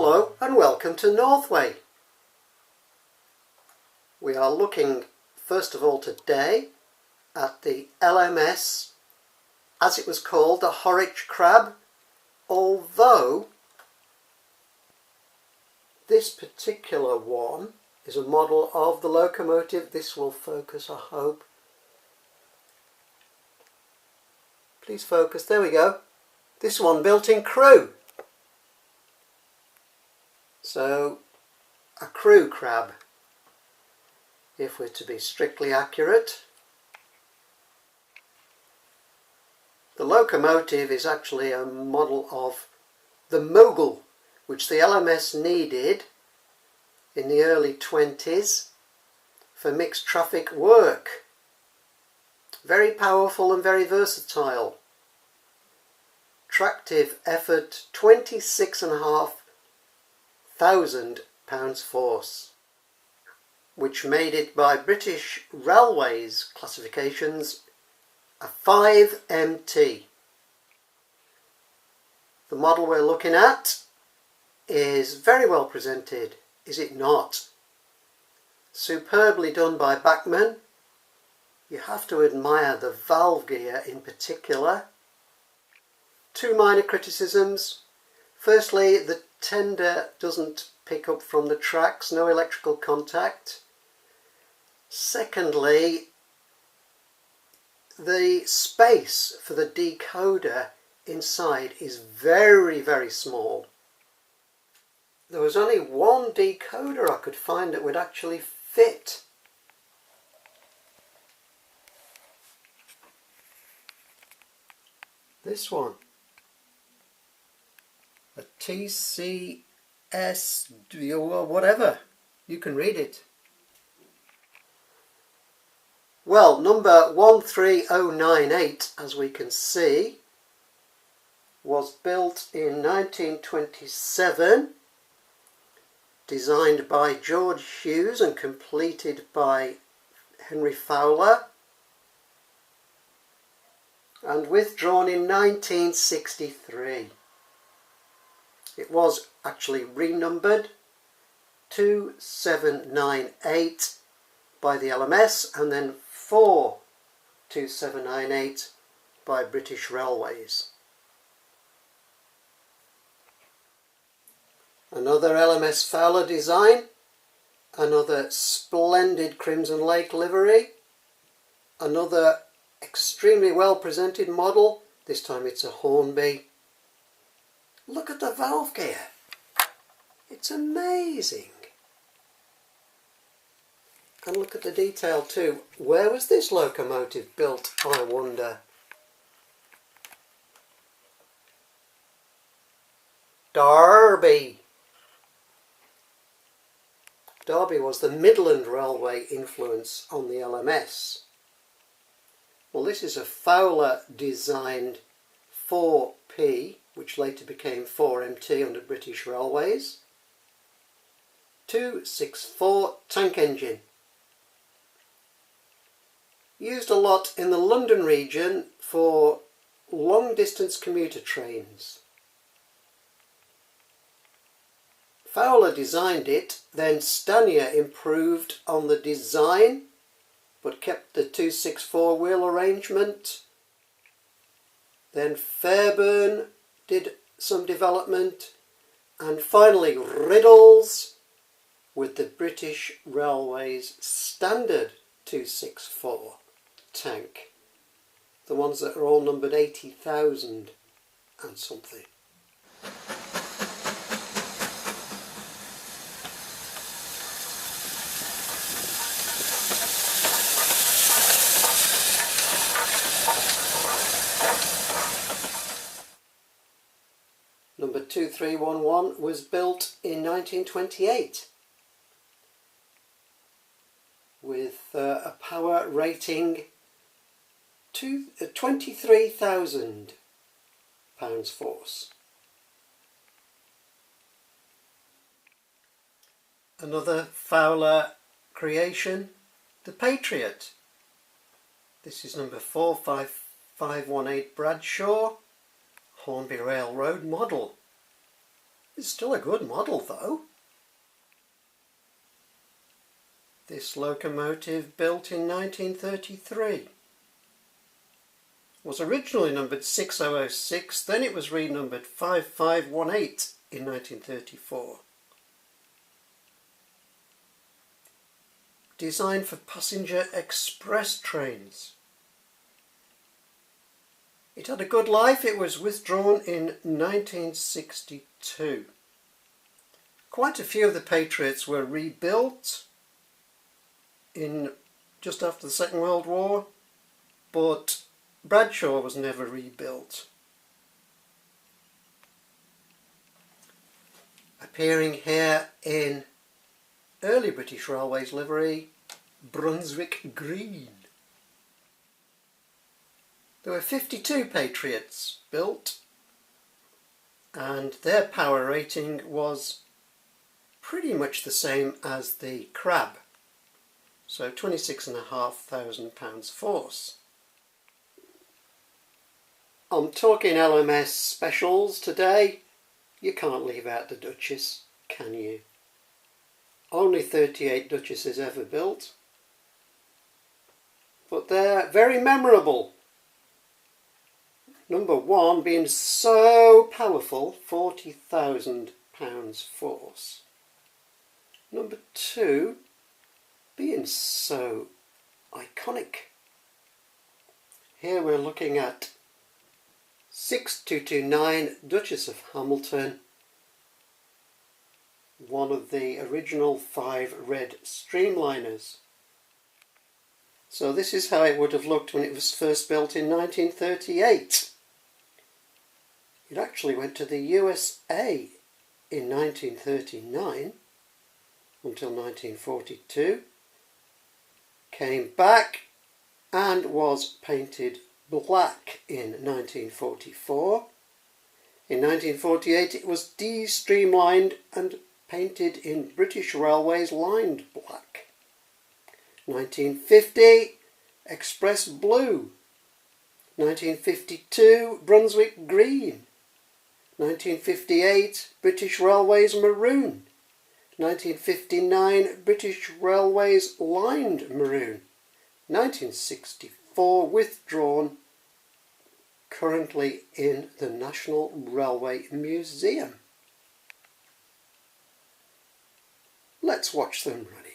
Hello and welcome to Northway. We are looking first of all today at the LMS, as it was called, the Horwich Crab, although this particular one is a model of the Locomotive. This will focus, I hope. Please focus, there we go. This one built in Crewe. So, a Crewe crab, if we're to be strictly accurate. The Locomotive is actually a model of the Mogul, which the LMS needed in the early 20s for mixed traffic work. Very powerful and very versatile. Tractive effort, 26,500 pounds force, which made it by British Railways classifications a 5MT. The model we're looking at is very well presented, is it not? Superbly done by Bachmann. You have to admire the valve gear in particular. Two minor criticisms. Firstly, the tender doesn't pick up from the tracks, no electrical contact. Secondly, the space for the decoder inside is very, very small. There was only one decoder I could find that would actually fit. This one. A TCS, or whatever. You can read it. Well, number 13098, as we can see, was built in 1927. Designed by George Hughes and completed by Henry Fowler, and withdrawn in 1963. It was actually renumbered 2798 by the LMS and then 42798 by British Railways. Another LMS Fowler design, another splendid Crimson Lake livery, another extremely well presented model. This time it's a Hornby. Look at the valve gear. It's amazing. And look at the detail too. Where was this locomotive built, I wonder? Derby. Derby was the Midland Railway influence on the LMS. Well, this is a Fowler designed 4P, which later became 4MT under British Railways. 264 tank engine. Used a lot in the London region for long distance commuter trains. Fowler designed it, then Stanier improved on the design but kept the 264 wheel arrangement. Then Fairburn did some development, and finally Riddles with the British Railways standard 264 tank. The ones that are all numbered 80,000 and something. Number 2311 was built in 1928 with a power rating 23,000 pounds force. Another Fowler creation, the Patriot. This is number 45518 Bradshaw, Hornby Railroad model. It's still a good model though. This locomotive, built in 1933, was originally numbered 6006, then it was renumbered 5518 in 1934. Designed for passenger express trains. It had a good life. It was withdrawn in 1962. Quite a few of the Patriots were rebuilt in just after the Second World War, but Bradshaw was never rebuilt. Appearing here in early British Railways livery, Brunswick Green. There were 52 Patriots built, and their power rating was pretty much the same as the Crab, so 26,500 pounds force. I'm talking LMS specials today. You can't leave out the Duchess, can you? Only 38 Duchesses ever built, but they're very memorable. Number one being so powerful, 40,000 pounds force. Number two being so iconic. Here we're looking at 6229 Duchess of Hamilton, one of the original 5 red streamliners. So this is how it would have looked when it was first built in 1938. It actually went to the USA in 1939 until 1942, came back and was painted black in 1944. In 1948 it was de-streamlined and painted in British Railways lined black. 1950 Express Blue. 1952 Brunswick Green. 1958 British Railways Maroon. 1959 British Railways lined maroon. 1964 withdrawn, currently in the National Railway Museum. Let's watch them ready.